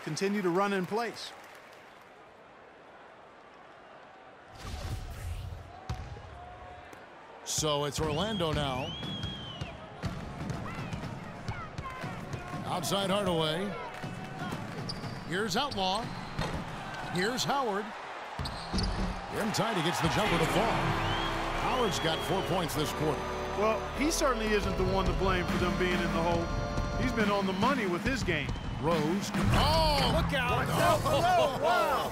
continue to run in place. So it's Orlando now. Outside Hardaway. Here's Outlaw. Here's Howard. In tight, he gets the jumper to fall. Howard's got 4 points this quarter. Well, he certainly isn't the one to blame for them being in the hole. He's been on the money with his game. Rose. Oh, look out. Oh, wow.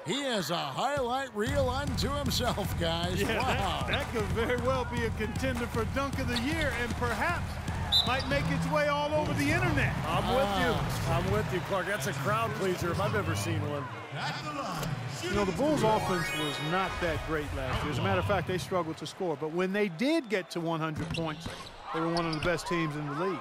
He has a highlight reel unto himself, guys. Yeah, wow. that could very well be a contender for Dunk of the Year and perhaps might make its way all over the internet. I'm with you. I'm with you, Clark. That's a crowd pleaser if I've ever seen one. You know, the Bulls' offense was not that great last year. As a matter of fact, they struggled to score. But when they did get to 100 points, they were one of the best teams in the league.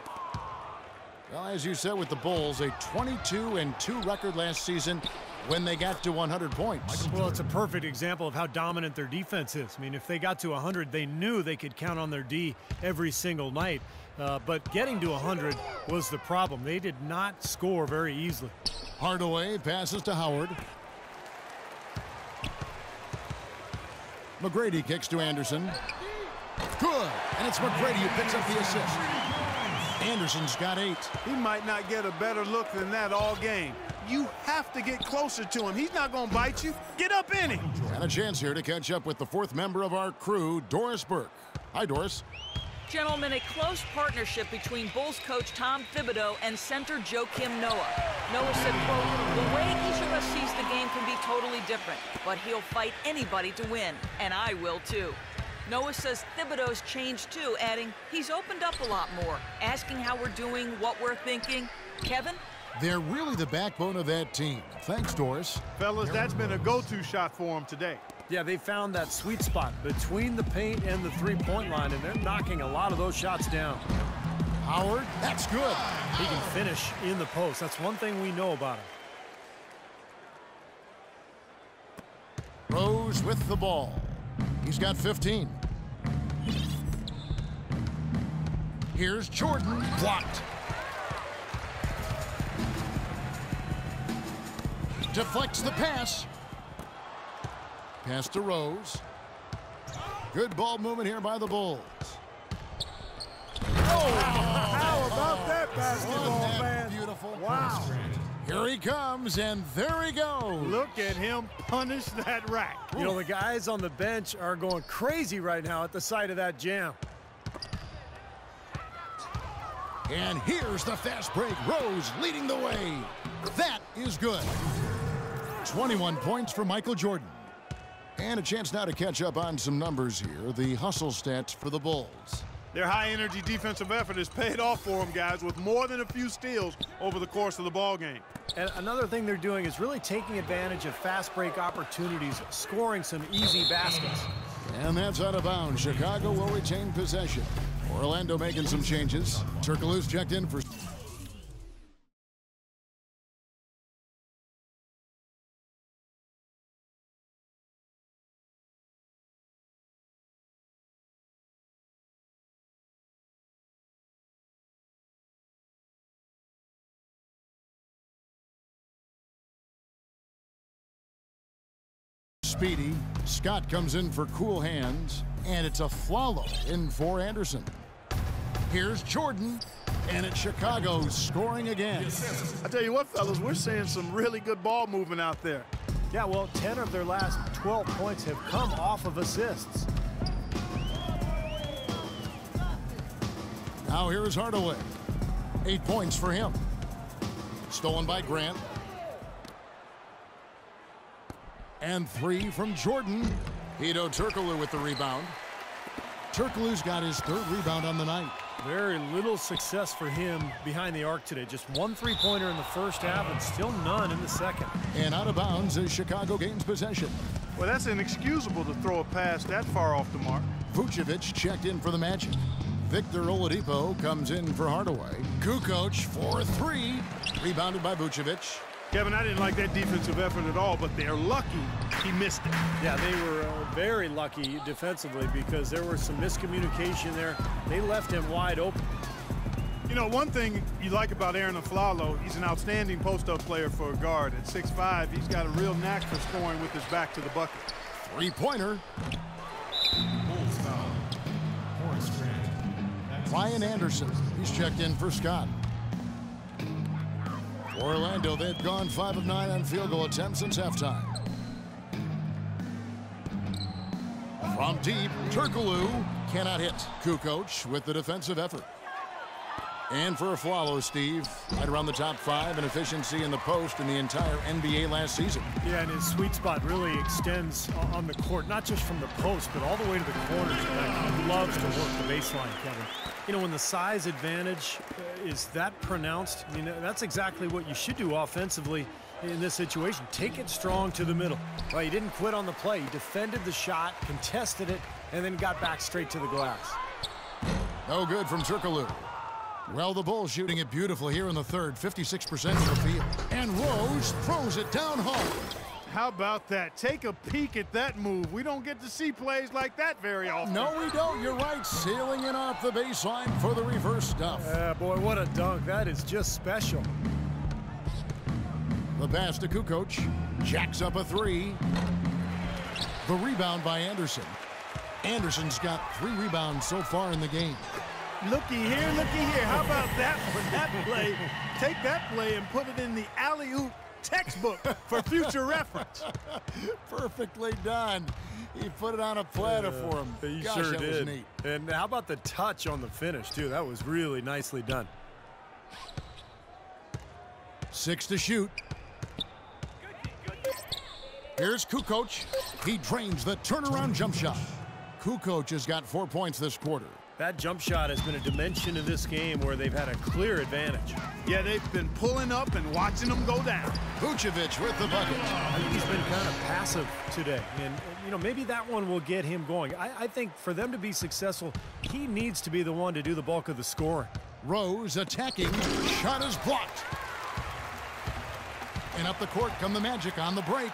Well, as you said with the Bulls, a 22-2 record last season when they got to 100 points. Well, it's a perfect example of how dominant their defense is. I mean, if they got to 100, they knew they could count on their D every single night. But getting to 100 was the problem. They did not score very easily. Hardaway passes to Howard. McGrady kicks to Anderson. Good. And it's McGrady who picks up the assist. Anderson's got 8. He might not get a better look than that all game. You have to get closer to him. He's not going to bite you. Get up in him. And a chance here to catch up with the 4th member of our crew, Doris Burke. Hi, Doris. Gentlemen, a close partnership between Bulls coach Tom Thibodeau and center Joakim Noah. Noah said, quote, "The way each of us sees the game can be totally different, but he'll fight anybody to win, and I will too." Noah says Thibodeau's changed too, adding, "He's opened up a lot more, asking how we're doing, what we're thinking." Kevin? They're really the backbone of that team. Thanks, Doris. Fellas, that's been a go-to shot for him today. Yeah, they found that sweet spot between the paint and the three-point line, and they're knocking a lot of those shots down. Howard, that's good. He can finish in the post. That's one thing we know about him. Rose with the ball. He's got 15. Here's Jordan. Blocked. Deflects the pass. Pass to Rose. Good ball movement here by the Bulls. Oh, how about that basketball, man? Beautiful. Wow. Here he comes, and there he goes. Look at him punish that rack. You know, the guys on the bench are going crazy right now at the sight of that jam. And here's the fast break. Rose leading the way. That is good. 21 points for Michael Jordan. And a chance now to catch up on some numbers here. The hustle stats for the Bulls. Their high-energy defensive effort has paid off for them, guys, with more than a few steals over the course of the ball game. And another thing they're doing is really taking advantage of fast break opportunities, scoring some easy baskets. And that's out of bounds. Chicago will retain possession. Orlando making some changes. Turkoglu's checked in for... Speedy. Scott comes in for cool hands, and it's a follow in for Anderson. Here's Jordan, and it's Chicago scoring again. I tell you what, fellas, we're seeing some really good ball movement out there. Yeah, well, 10 of their last 12 points have come off of assists. Now here's Hardaway. 8 points for him. Stolen by Grant. And 3 from Jordan. Hedo Turkoglu with the rebound. Turkoglu's got his 3rd rebound on the night. Very little success for him behind the arc today. Just 1 3-pointer in the first half and still none in the second. And out of bounds as Chicago gains possession. Well, that's inexcusable to throw a pass that far off the mark. Vucevic checked in for the Magic. Victor Oladipo comes in for Hardaway. Kukoc for 3. Rebounded by Vucevic. Kevin, I didn't like that defensive effort at all, but they're lucky he missed it. Yeah, they were very lucky defensively because there was some miscommunication there. They left him wide open. You know, one thing you like about Aaron Aflalo, he's an outstanding post-up player for a guard. At 6'5", he's got a real knack for scoring with his back to the bucket. Three-pointer. Ryan Anderson, he's checked in for Scott. For Orlando, they've gone 5 of 9 on field goal attempts since halftime. From deep, Turkoglu cannot hit. Kukoc with the defensive effort. And for Aflalo, Steve, right around the top 5 in efficiency in the post in the entire NBA last season. Yeah, and his sweet spot really extends on the court, not just from the post, but all the way to the corners. He loves to work the baseline, Kevin. You know, when the size advantage is that pronounced, you know, that's exactly what you should do offensively in this situation. Take it strong to the middle. Right, he didn't quit on the play. He defended the shot, contested it, and then got back straight to the glass. No good from Turkoglu. Well, the Bulls shooting it beautifully here in the third, 56% of the field. And Rose throws it down hard. How about that? Take a peek at that move. We don't get to see plays like that very often. No, we don't. You're right. Sailing in off the baseline for the reverse stuff. Yeah, boy, what a dunk. That is just special. The pass to Kukoc. Jacks up a 3. The rebound by Anderson. Anderson's got 3 rebounds so far in the game. Looky here, looky here. How about that one? That play. Take that play and put it in the alley-oop textbook for future reference. Perfectly done. He put it on a platter for him. He Gosh, sure that did. was neat. And how about the touch on the finish, too? That was really nicely done. 6 to shoot. Here's Kukoc. He drains the turnaround jump shot. Kukoc has got 4 points this quarter. That jump shot has been a dimension of this game where they've had a clear advantage. Yeah, they've been pulling up and watching them go down. Vucevic with the bucket. I think he's been kind of passive today. And, you know, maybe that one will get him going. I think for them to be successful, he needs to be the one to do the bulk of the scoring. Rose attacking. Shot is blocked. And up the court come the Magic on the break.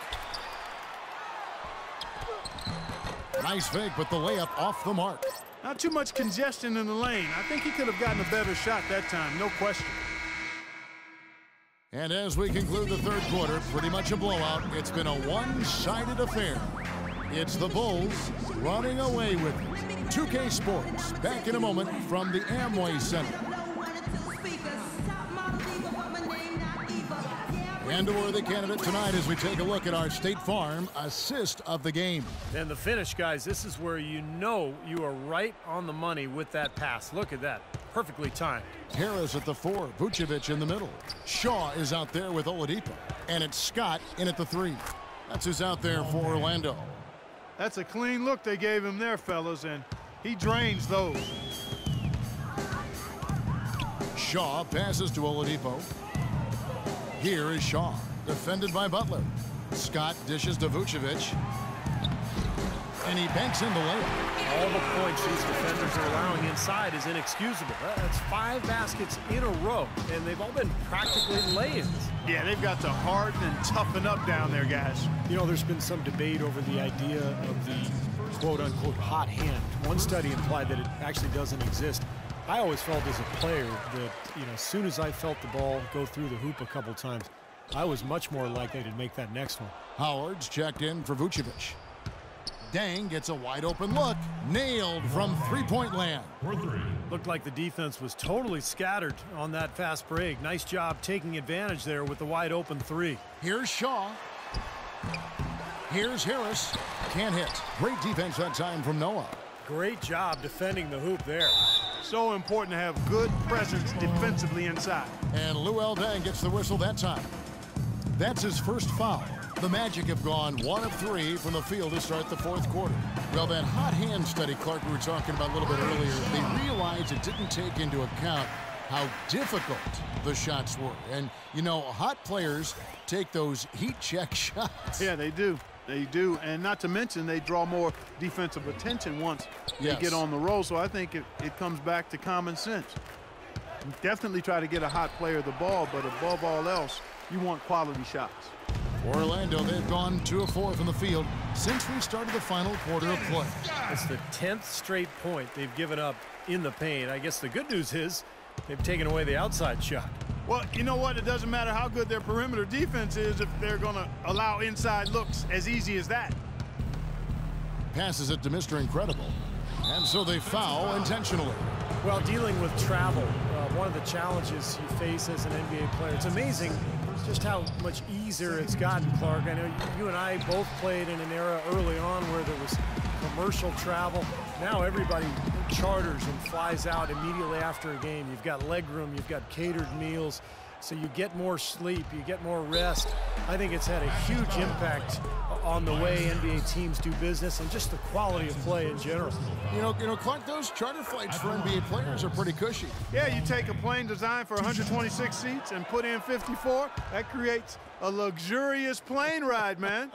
Nice fake, but the layup off the mark. Not too much congestion in the lane. I think he could have gotten a better shot that time, no question. And as we conclude the third quarter, pretty much a blowout. It's been a one-sided affair. It's the Bulls running away with it. 2K Sports, back in a moment from the Amway Center. And a worthy candidate tonight as we take a look at our State Farm assist of the game. And the finish, guys, this is where you know you are right on the money with that pass. Look at that. Perfectly timed. Harris at the 4, Vucevic in the middle. Shaw is out there with Oladipo. And it's Scott in at the 3. That's who's out there for Orlando. That's a clean look they gave him there, fellas, and he drains those. Shaw passes to Oladipo. Here is Shaw, defended by Butler. Scott dishes to Vucevic. And he banks in the layup. All the points these defenders are allowing inside is inexcusable. That's 5 baskets in a row, and they've all been practically lay-ins. Yeah, they've got to harden and toughen up down there, guys. You know, there's been some debate over the idea of the quote-unquote hot hand. One study implied that it actually doesn't exist. I always felt as a player that, you know, as soon as I felt the ball go through the hoop a couple times, I was much more likely to make that next one. Howard's checked in for Vucevic. Dang gets a wide open look. Nailed from three-point land. Looked like the defense was totally scattered on that fast break. Nice job taking advantage there with the wide open 3. Here's Shaw. Here's Harris. Can't hit. Great defense that time from Noah. Great job defending the hoop there. So important to have good presence defensively inside. And Luol Deng gets the whistle that time. That's his first foul. The Magic have gone 1 of 3 from the field to start the fourth quarter. Well, that hot hand study, Clark, we were talking about a little bit earlier, they realized it didn't take into account how difficult the shots were. And, you know, hot players take those heat check shots. Yeah, they do. They do, and not to mention they draw more defensive attention once they get on the roll, so I think it comes back to common sense. You definitely try to get a hot player the ball, but above all else, you want quality shots. Orlando, they've gone 2 of 4 from the field since we started the final quarter of play. It's the 10th straight point they've given up in the paint. I guess the good news is they've taken away the outside shot. Well, you know what? It doesn't matter how good their perimeter defense is if they're going to allow inside looks as easy as that. Passes it to Mr. Incredible. And so they foul intentionally. Well, dealing with travel, one of the challenges you face as an NBA player. It's amazing just how much easier it's gotten, Clark. I know you and I both played in an era early on where there was commercial travel. Now everybody charters and flies out immediately after a game. You've got leg room, you've got catered meals, so you get more sleep, you get more rest. I think it's had a huge impact on the way NBA teams do business and just the quality of play in general. You know, Clark, those charter flights for NBA players are pretty cushy. Yeah, you take a plane designed for 126 seats and put in 54. That creates a luxurious plane ride, man.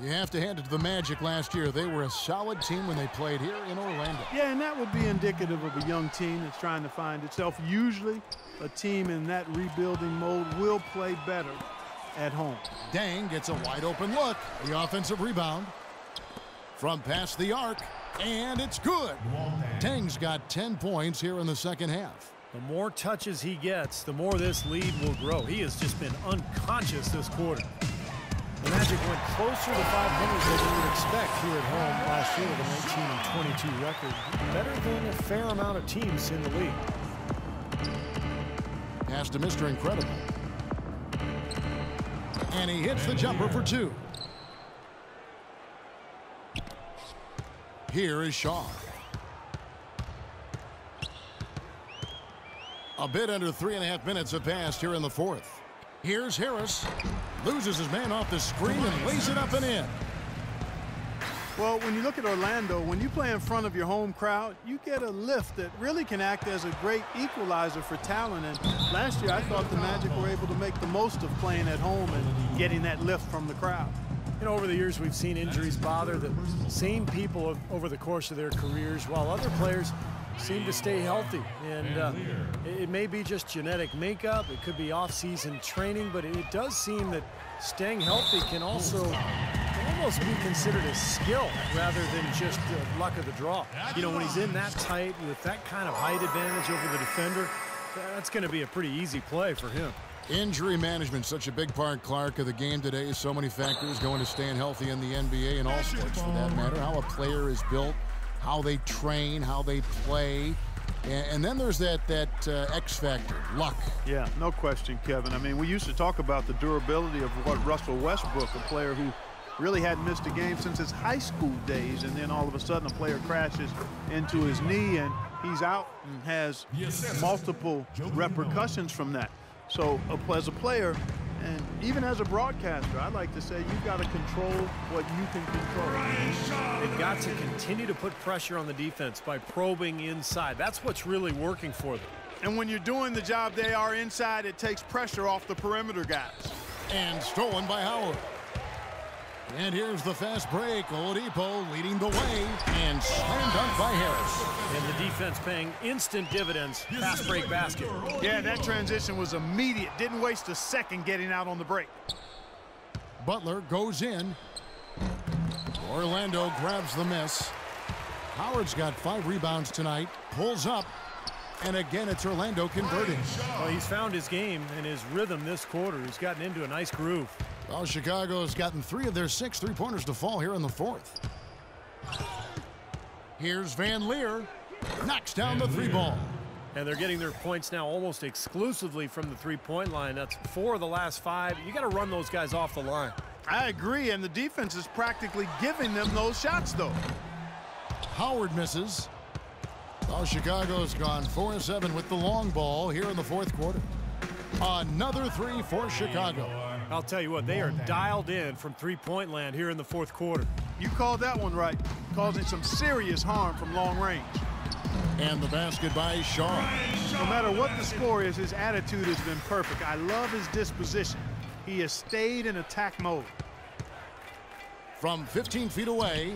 You have to hand it to the Magic last year. They were a solid team when they played here in Orlando. Yeah, and that would be indicative of a young team that's trying to find itself. Usually, a team in that rebuilding mode will play better at home. Dang gets a wide open look. The offensive rebound from past the arc, and it's good. Dang's got 10 points here in the second half. The more touches he gets, the more this lead will grow. He has just been unconscious this quarter. The Magic went closer to 500 than you would expect here at home last year with a 19-22 record. Better than a fair amount of teams in the league. Pass to Mr. Incredible. And he hits the jumper for two. Here is Shaw. A bit under 3.5 minutes have passed here in the fourth. Here's Harris. Loses his man off the screen and lays it up and in. Well, when you look at Orlando, when you play in front of your home crowd, you get a lift that really can act as a great equalizer for talent. And last year, I thought the Magic were able to make the most of playing at home and getting that lift from the crowd. You know, over the years, we've seen injuries bother the same people over the course of their careers, while other players seem to stay healthy. And it may be just genetic makeup. It could be off-season training, but it does seem that staying healthy can also almost be considered a skill rather than just luck of the draw. You know, when he's in that tight with that kind of height advantage over the defender, that's going to be a pretty easy play for him. Injury management, such a big part, Clark, of the game today. So many factors going to staying healthy in the NBA and all sports for that matter. How a player is built, how they train, how they play. And then there's that X factor, luck. Yeah, no question, Kevin. I mean, we used to talk about the durability of what Russell Westbrook, a player who really hadn't missed a game since his high school days, and then all of a sudden a player crashes into his knee and he's out and has multiple repercussions from that. So as a player and even as a broadcaster, I'd like to say you've got to control what you can control. They've got to continue to put pressure on the defense by probing inside. That's what's really working for them. And when you're doing the job they are inside, it takes pressure off the perimeter guys. And stolen by Howard. And here's the fast break. Oladipo leading the way and slam dunk by Harris. And the defense paying instant dividends. Fast break basket. Yeah, that transition was immediate. Didn't waste a second getting out on the break. Butler goes in. Orlando grabs the miss. Howard's got 5 rebounds tonight. Pulls up. And again, it's Orlando converting. Well, he's found his game and his rhythm this quarter. He's gotten into a nice groove. Well, Chicago's gotten 3 of their 6 3-pointers to fall here in the fourth. Here's Van Leer. Knocks down the 3-ball. And they're getting their points now almost exclusively from the 3-point line. That's 4 of the last 5. You got to run those guys off the line. I agree, and the defense is practically giving them those shots, though. Howard misses. Well, Chicago's gone 4-7 with the long ball here in the fourth quarter. Another 3 for Chicago. I'll tell you what, they are dialed in from 3-point land here in the fourth quarter. You called that one right, causing some serious harm from long range. And the basket by Shaw. No matter what the score is, his attitude has been perfect. I love his disposition. He has stayed in attack mode. From 15 feet away.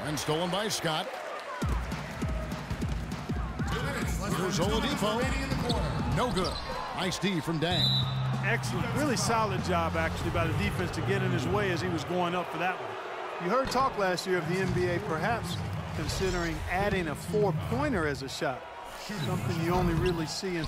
And stolen by Scott. Here's Oladipo. No good. Nice D from Dang. Excellent. Really solid job, actually, by the defense to get in his way as he was going up for that one. You heard talk last year of the NBA perhaps considering adding a 4-pointer as a shot, something you only really see in